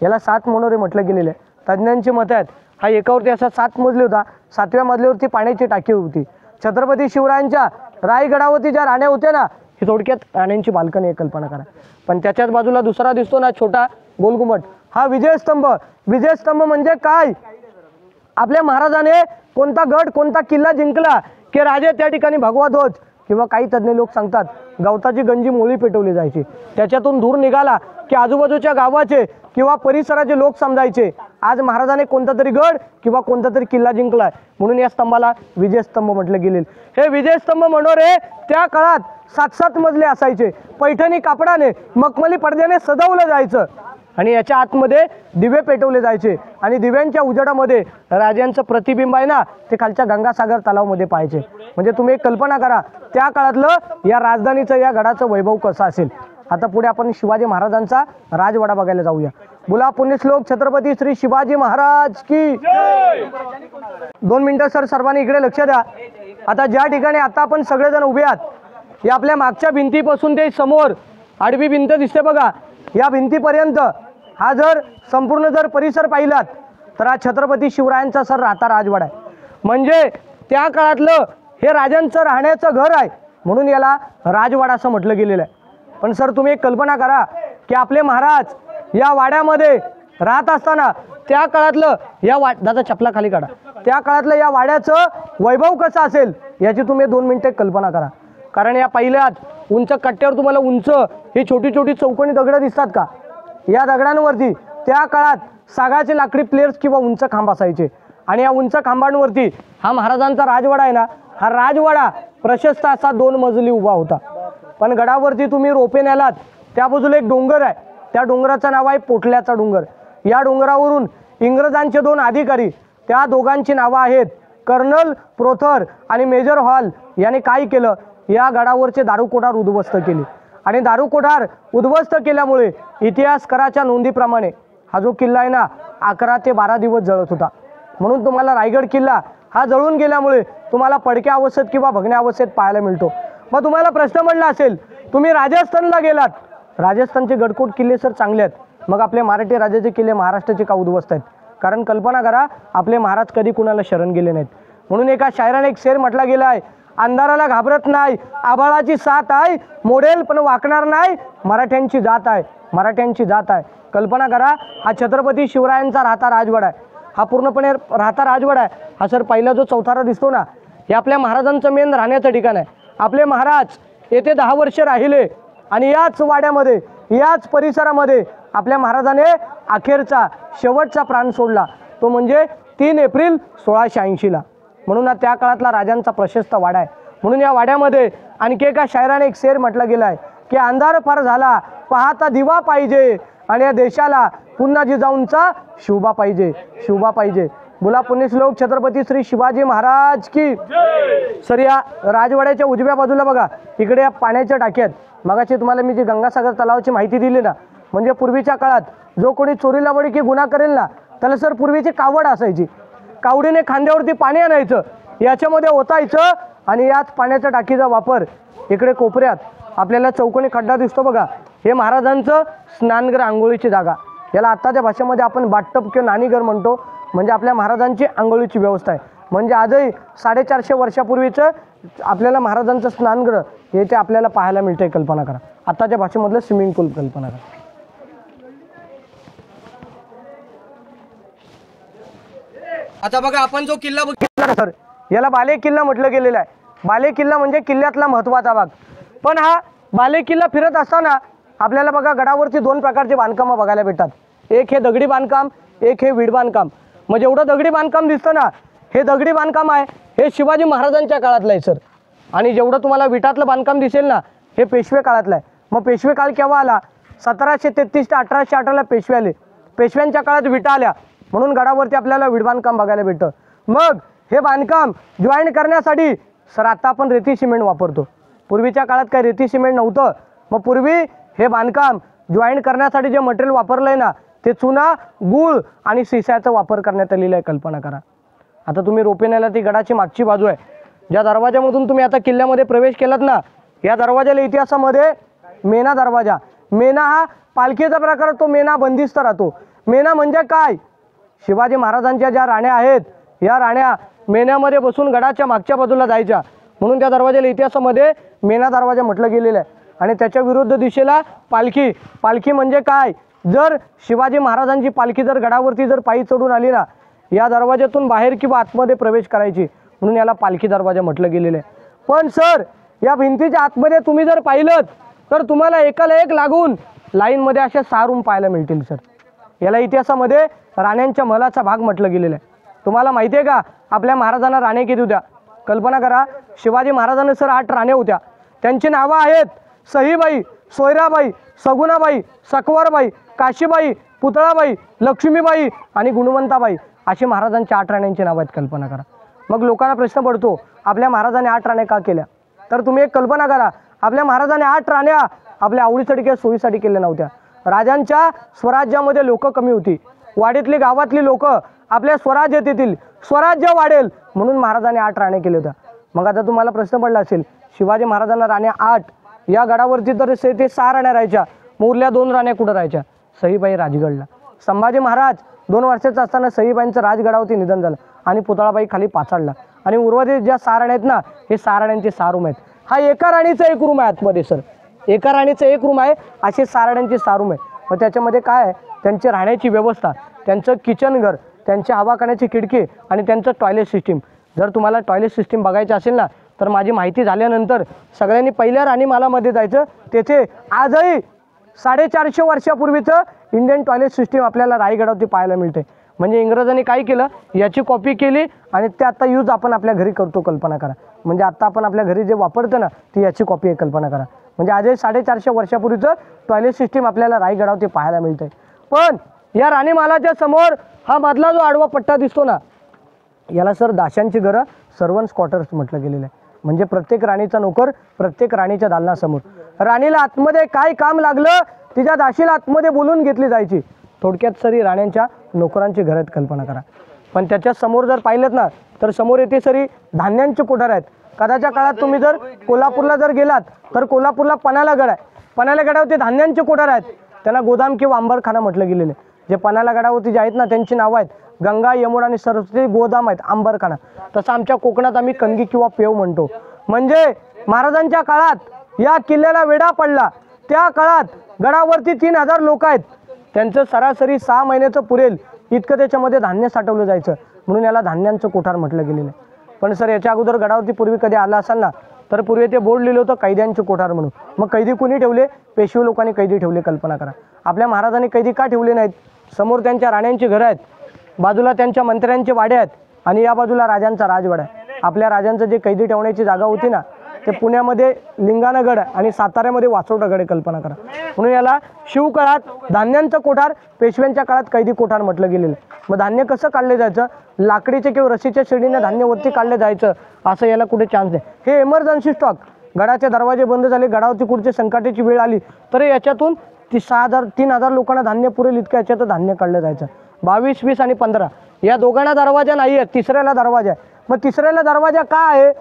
याला 7 मनोरे म्हटलं गेलेलं आहे. तज्ज्ञांची मत आहेत हा एकावरती असा 7 मजली होता, 7व्या मजल्यावरती पाण्याची टाकी होती. छत्रपती शिवरायांच्या रायगडावरती ज्या राण्या होत्या ना, ही थोडक्यात राण्यांची बाल्कनी आहे, कल्पना करा. पण त्याच्याच बाजूला दुसरा दिसतो ना छोटा गोलघुमट, हा विजयस्तंभ. विजयस्तंभ म्हणजे काय? आपल्या महाराजाने कोणता गड कोणता किल्ला जिंकला की राजे त्या ठिकाणी भगवा ध्वज किंवा काही तज्ज्ञ लोक सांगतात गवताची गंजी मोळी पेटवली जायची, त्याच्यातून धूर निघाला की आजूबाजूच्या गावाचे किंवा परिसराचे लोक समजायचे आज महाराजाने कोणता तरी गड किंवा कोणता तरी किल्ला जिंकलाय, म्हणून या स्तंभाला विजयस्तंभ म्हटलं गेले. हे विजयस्तंभ मनोरे त्या काळात 7-7 मजले असायचे, पैठणी कापडाने मखमली पडद्याने सजवलं जायचं आणि याच्या आतमध्ये दिवे पेटवले जायचे आणि दिव्यांच्या उजेडामध्ये राजांचं प्रतिबिंब आहे ना ते खालच्या गंगासागर तलावामध्ये पाहायचे. म्हणजे तुम्ही एक कल्पना करा त्या काळातलं या राजधानीचं या गडाचं वैभव कसं असेल. आता पुढे आपण शिवाजी महाराजांचा राजवाडा बघायला जाऊया. बोला पुण्यश्लोक छत्रपती श्री शिवाजी महाराज की 2 मिनिटं सर, सर्वांनी इकडे लक्ष द्या. आता ज्या ठिकाणी आता आपण सगळेजण उभे आहात या आपल्या मागच्या भिंतीपासून ते समोर आडवी भिंत दिसते बघा, या भिंतीपर्यंत हा जर संपूर्ण जर परिसर पाहिलात तर हा छत्रपती शिवरायांचा सर राहता राजवाडा आहे. म्हणजे त्या काळातलं हे राजांचं राहण्याचं घर आहे, म्हणून याला राजवाडा असं म्हटलं गेलेलं आहे. पण सर तुम्ही एक कल्पना करा की आपले महाराज या वाड्यामध्ये राहत असताना त्या काळातलं दादा चपला खाली काढा, त्या काळातलं या वाड्याचं वैभव कसं असेल याची तुम्ही 2 मिनिटं कल्पना करा. कारण या पहिल्यात उंच कट्ट्यावर तुम्हाला उंच ही छोटी छोटी चौकोनी दगडं दिसतात का? या दगडांवरती त्या काळात सागाचे लाकडी प्लेयर्स किंवा उंच खांब असायचे आणि या उंच खांबांवरती हा महाराजांचा राजवाडा आहे ना, हा राजवाडा प्रशस्त असा 2 मजली उभा होता. पण गडावरती तुम्ही रोपे न्यालात त्या बाजूला एक डोंगर आहे, त्या डोंगराचं नाव आहे पोटल्याचा डोंगर. या डोंगरावरून इंग्रजांचे 2 अधिकारी त्या दोघांची नावं आहेत कर्नल प्रोथर आणि मेजर हॉल यांनी काय केलं, या गडावरचे दारुकोठार उद्ध्वस्त केले आणि दारुकोठार उद्ध्वस्त केल्यामुळे इतिहासकाराच्या नोंदीप्रमाणे हा जो किल्ला आहे ना 11 ते 12 दिवस जळत होता. म्हणून तुम्हाला रायगड किल्ला हा जळून गेल्यामुळे तुम्हाला पडक्या अवस्थेत किंवा भग्न्या अवस्थेत पाहायला मिळतो. मग तुम्हाला प्रश्न पडला असेल तुम्ही राजस्थानला गेलात, राजस्थानचे गडकोट किल्ले सर चांगले आहेत, मग आपले मराठी राज्याचे किल्ले महाराष्ट्राचे का उद्ध्वस्त आहेत? कारण कल्पना करा आपले महाराज कधी कुणाला शरण गेले नाहीत. म्हणून एका शायराने एक शेर म्हटला गेला आहे, अंधाराला घाबरत नाही आभाळाची साथ आहे, मोडेल पण वाकणार नाही मराठ्यांची जात आहे, मराठ्यांची जात आहे. कल्पना करा हा छत्रपती शिवरायांचा राहता राजवाडा आहे, हा पूर्णपणे राहता राजवाडा आहे. हा सर पहिला जो चौथारा दिसतो ना हे आपल्या महाराजांचं मेन राहण्याचं ठिकाण आहे. आपले महाराज येथे 10 वर्ष राहिले आणि याच वाड्यामध्ये याच परिसरामध्ये आपल्या महाराजाने अखेरचा शेवटचा प्राण सोडला, तो म्हणजे 3 एप्रिल 1680ला. म्हणून त्या काळातला राजांचा प्रशस्त वाडा आहे. म्हणून या वाड्यामध्ये आणखी एका शायराने एक शेर म्हटला गेला आहे की अंधार फार झाला पाहता दिवा पाहिजे आणि या देशाला पुन्हा जिजाऊंचा शिवबा पाहिजे, शिवबा पाहिजे. बोला पुण्यश्लोक छत्रपती श्री शिवाजी महाराज की. सर या राजवाड्याच्या उजव्या बाजूला बघा इकडे या पाण्याच्या टाक्यात मगाशी तुम्हाला मी जी गंगासागर तलावाची माहिती दिली ना, म्हणजे पूर्वीच्या काळात जो कोणी चोरीला वडी की गुन्हा करेल ना त्याला सर पूर्वीची कावड असायची, कावडीने खांद्यावरती पाणी आणायचं याच्यामध्ये ओतायचं आणि याच पाण्याच्या टाकीचा वापर इकडे कोपऱ्यात आपल्याला चौकोनी खड्डा दिसतो बघा, हे महाराजांचं स्नानगृह आंघोळीची जागा, याला आत्ताच्या भाषेमध्ये आपण बाथटब किंवा नाणीघर म्हणतो. म्हणजे आपल्या महाराजांची आंघोळीची व्यवस्था आहे. म्हणजे आजही 450 वर्षापूर्वीचं आपल्याला महाराजांचं स्नानगृह हे ते आपल्याला पाहायला मिळतंय. कल्पना करा आत्ताच्या भाषेमधलं स्विमिंग पूल कल्पना करा. आता बघा आपण जो किल्ला बघितला सर याला बाले किल्ला म्हटलं गेलेलं आहे. बाले किल्ला म्हणजे किल्ल्यातला महत्त्वाचा भाग. पण हा बाले किल्ला फिरत असताना आपल्याला बघा गडावरती 2 प्रकारचे बांधकामं बघायला भेटतात. एक हे दगडी बांधकाम, एक हे विड बांधकाम. म्हणजे एवढं दगडी बांधकाम दिसतं ना हे दगडी बांधकाम आहे, हे शिवाजी महाराजांच्या काळातलं आहे सर. आणि जेवढं तुम्हाला विटातलं बांधकाम दिसेल ना हे पेशवे काळातलं आहे. मग पेशवे काळ केव्हा आला? 1733 ते 1818ला पेशवे आले. पेशव्यांच्या काळात विटा आल्या म्हणून गडावरती आपल्याला विड बांधकाम बघायला भेटतं. मग हे बांधकाम जॉईन करण्यासाठी सर आता आपण रेती सिमेंट वापरतो, पूर्वीच्या काळात काही रेती सिमेंट नव्हतं. मग पूर्वी हे बांधकाम जॉईन करण्यासाठी जे मटेरियल वापरलं आहे ना ते चुना, गूळ आणि शिशाचा वापर करण्यात आलेला आहे. कल्पना करा. आता तुम्ही रोपेण्याला ती गडाची मागची बाजू आहे, ज्या दरवाजामधून तुम्ही आता किल्ल्यामध्ये प्रवेश केलात ना या दरवाजाला इतिहासामध्ये मेना दरवाजा, मेना हा पालखीचा प्रकार, तो मेना बंदिस्त राहतो. मेना म्हणजे काय? शिवाजी महाराजांच्या ज्या राण्या आहेत या राण्या मेण्यामध्ये बसून गडाच्या मागच्या बाजूला जायच्या, म्हणून त्या दरवाजाला इतिहासामध्ये मेणा दरवाजा म्हटलं गेलेलं आहे. आणि त्याच्या विरुद्ध दिशेला पालखी. पालखी म्हणजे काय, जर शिवाजी महाराजांची पालखी जर गडावरती जर पायी चढून आली ना, या दरवाज्यातून बाहेर किंवा आतमध्ये प्रवेश करायची, म्हणून याला पालखी दरवाजा म्हटलं गेलेलं आहे. पण सर, या भिंतीच्या आतमध्ये तुम्ही जर पाहिलं तर तुम्हाला एकाला एक लागून लाईनमध्ये अशा 6 रूम पाहायला मिळतील सर. याला इतिहासामध्ये राण्यांच्या महलाचा भाग म्हटलं गेलेलं आहे. तुम्हाला माहिती आहे का आपल्या महाराजांना राण्या किती होत्या? कल्पना करा, शिवाजी महाराजांना सर 8 राण्या होत्या. त्यांची नावं आहेत सहीबाई, सोयराबाई, सगुणाबाई, सकवारबाई, काशीबाई, पुतळाबाई, लक्ष्मीबाई आणि गुणवंताबाई, अशी महाराजांच्या 8 राण्यांची नावं आहेत. कल्पना करा. मग लोकांना प्रश्न पडतो, आपल्या महाराजांनी 8 राण्या का केल्या? तर तुम्ही एक कल्पना करा, आपल्या महाराजांनी 8 राण्या आपल्या आवडीसाठी किंवा सोयीसाठी केल्या नव्हत्या. राजांच्या स्वराज्यामध्ये लोक कमी होती, वाडीतली गावातली लोक आपल्या स्वराज्यात येतील, स्वराज्य वाढेल, म्हणून महाराजांनी 8 राण्या केल्या होत्या. मग आता तुम्हाला प्रश्न पडला असेल, शिवाजी महाराजांना राण्या 8, या गडावरती तर ते 6 राण्या राहायच्या, मग उरल्या 2 राण्या कुठं राहायच्या? सईबाई राजगडला. संभाजी महाराज 2 वर्षाचा असताना सईबाईंचं राजगडावरती निधन झालं आणि पुतळाबाई खाली पाचाडला. आणि उर्वरित ज्या 6 राण्या आहेत ना, हे 6 राण्यांचे 6 रूम आहेत. हा एका राणीचा 1 रूम आहे आतमध्ये सर, एका राणीचं 1 रूम आहे, असे 6 राण्यांचे 6 रूम आहे. मग त्याच्यामध्ये काय आहे, त्यांची राहण्याची व्यवस्था, त्यांचं किचन घर, त्यांची हवा खाण्याची खिडकी आणि त्यांचं टॉयलेट सिस्टीम. जर तुम्हाला टॉयलेट सिस्टीम बघायचं असेल ना, तर माझी माहिती झाल्यानंतर सगळ्यांनी पहिल्या राणीमालामध्ये जायचं. तेथे आजही 450 वर्षापूर्वीचं इंडियन टॉयलेट सिस्टीम आपल्याला रायगडावरती पाहायला मिळते. म्हणजे इंग्रजांनी काय केलं, याची कॉपी केली आणि ते आता यूज आपण आपल्या घरी करतो. कल्पना करा, म्हणजे आता आपण आपल्या घरी जे वापरतो ना, ती याची कॉपी आहे. कल्पना करा, म्हणजे आजही 450 वर्षापूर्वीचं टॉयलेट सिस्टीम आपल्याला रायगडावरती पाहायला मिळते. पण या राणीमालाच्या समोर हा मधला जो आडवा पट्टा दिसतो ना, याला सर दाशांची घरं, सर्वंट्स क्वार्टर्स म्हटलं गेलेलं आहे. म्हणजे प्रत्येक राणीचा नोकर प्रत्येक राणीच्या दालनासमोर. राणीला आतमध्ये काय काम लागलं, तिच्या दाशीला आतमध्ये बोलून घेतली जायची. थोडक्यात सरी राण्यांच्या नोकरांची घरं आहेत. कल्पना करा. पण त्याच्या समोर जर पाहिलं ना, तर समोर येथे सरी धान्यांचे कोठार आहेत. कदाच्या काळात तुम्ही जर कोल्हापूरला जर गेलात तर कोल्हापूरला पन्हाळा गड आहे. पन्हाळा गडावरती धान्यांचे कोठार आहेत, त्यांना गोदाम किंवा अंबरखाना म्हटलं गेलेलं आहे. जे पन्हाळा गडावरती जे आहेत ना, त्यांची नावं आहेत गंगा, यमुना आणि सरस्वती. गोदाम आहेत, अंबरखाना. तसं आमच्या कोकणात आम्ही कणगी किंवा पेव म्हणतो. म्हणजे महाराजांच्या काळात या किल्ल्याला वेढा पडला, त्या काळात गडावरती 3000 लोक आहेत. त्यांचं सरासरी 6 महिन्याचं पुरेल इतकं त्याच्यामध्ये धान्य साठवलं जायचं, म्हणून याला धान्यांचं कोठार म्हटलं गेलेलं आहे. पण सर, याच्या अगोदर गडावरती पूर्वी कधी आला असाल ना, तर पूर्वी ते बोर्ड लिहिलं होतं कैद्यांचे कोठार म्हणून. मग कैदी कोणी ठेवले? पेशवे लोकांनी कैदी ठेवले. कल्पना करा. आपल्या महाराजांनी कैदी का ठेवले नाहीत? समोर त्यांच्या राण्यांची घरं आहेत, बाजूला त्यांच्या मंत्र्यांचे वाडे आहेत आणि या बाजूला राजांचा राजवाडा आहे. आपल्या राजांचं जे कैदी ठेवण्याची जागा होती ना, ते पुण्यामध्ये लिंगाणगड आणि साताऱ्यामध्ये वासोटागड आहे. कल्पना करा. म्हणून याला शिवकाळात धान्यांचं कोठार, पेशव्यांच्या काळात कैदी कोठार म्हटलं गेलेलं. मग धान्य कसं काढलं जायचं? लाकडीचे किंवा रस्सीच्या शेडीने धान्य वरती काढलं जायचं, असं याला कुठे चान्स नाही. हे इमर्जन्सी स्टॉक. गडाचे दरवाजे बंद झाले, गडावरती कुठची संकटाची वेळ आली तर याच्यातून 3000 लोकांना धान्य पुरेल इतकं याच्यात धान्य काढलं जायचं. 22, 20 आणि 15 या दोघांना दरवाजा नाही आहे, तिसऱ्याला दरवाजा आहे. मग तिसऱ्याला दरवाजा का आहे?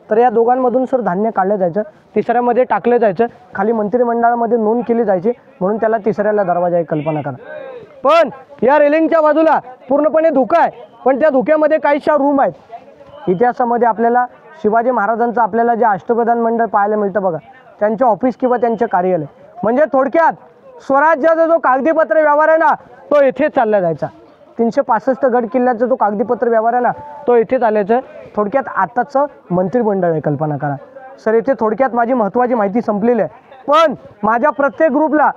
तर या दोघांमधून सर धान्य काढलं जायचं, तिसऱ्यामध्ये टाकलं जायचं, खाली मंत्रिमंडळामध्ये नोंद केली जायची, म्हणून त्याला तिसऱ्याला दरवाजा आहे. कल्पना करा. पण या रेलिंगच्या बाजूला पूर्णपणे धुका आहे, पण त्या धुक्यामध्ये काहीशा रूम आहेत. इतिहासामध्ये आपल्याला शिवाजी महाराजांचं आपल्याला जे अष्टप्रधान मंडळ पाहायला मिळतं बघा, त्यांचे ऑफिस किंवा त्यांचे कार्यालय. म्हणजे थोडक्यात स्वराज्याचा जो कागदीपत्र व्यवहार आहे ना, तो येथे चालला जायचा. 365 गड किल्ल्याचा जो कागदीपत्र व्यवहार आहे ना, तो येथे चालायचं. थोडक्यात आताचं मंत्रिमंडळ आहे. कल्पना करा. सर, इथे थोडक्यात माझी महत्त्वाची माहिती संपलेली आहे. पण माझ्या प्रत्येक ग्रुपला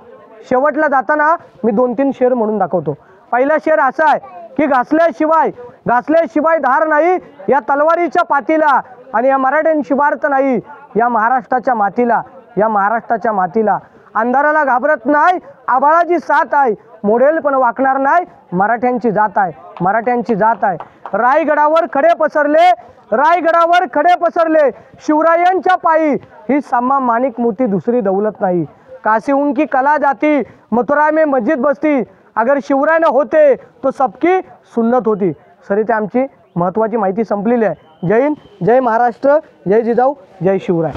शेवटला जाताना मी 2-3 शेर म्हणून दाखवतो. पहिला शेर असा आहे की घासल्याशिवाय धार नाही या तलवारीच्या पातीला, आणि या मराठ्यांशिवाय अर्थ नाही या महाराष्ट्राच्या मातीला. अंधाराला घाबरत नाही, आभाळाची साथ आहे, मोडेल पण वाकणार नाही, मराठ्यांची जात आहे. रायगडावर खडे पसरले शिवरायांच्या पायी, ही सम्मा माणिक मोती दुसरी दौलत नाही. काशी उनकी कला जाती, मथुरा में मस्जिद बसती, अगर शिवराय न होते तो सबकी सुन्नत होती. सर, इथे आमची महत्त्वाची माहिती संपलेली आहे. जय हिंद, जय महाराष्ट्र, जय जिजाऊ, जय शिवराय.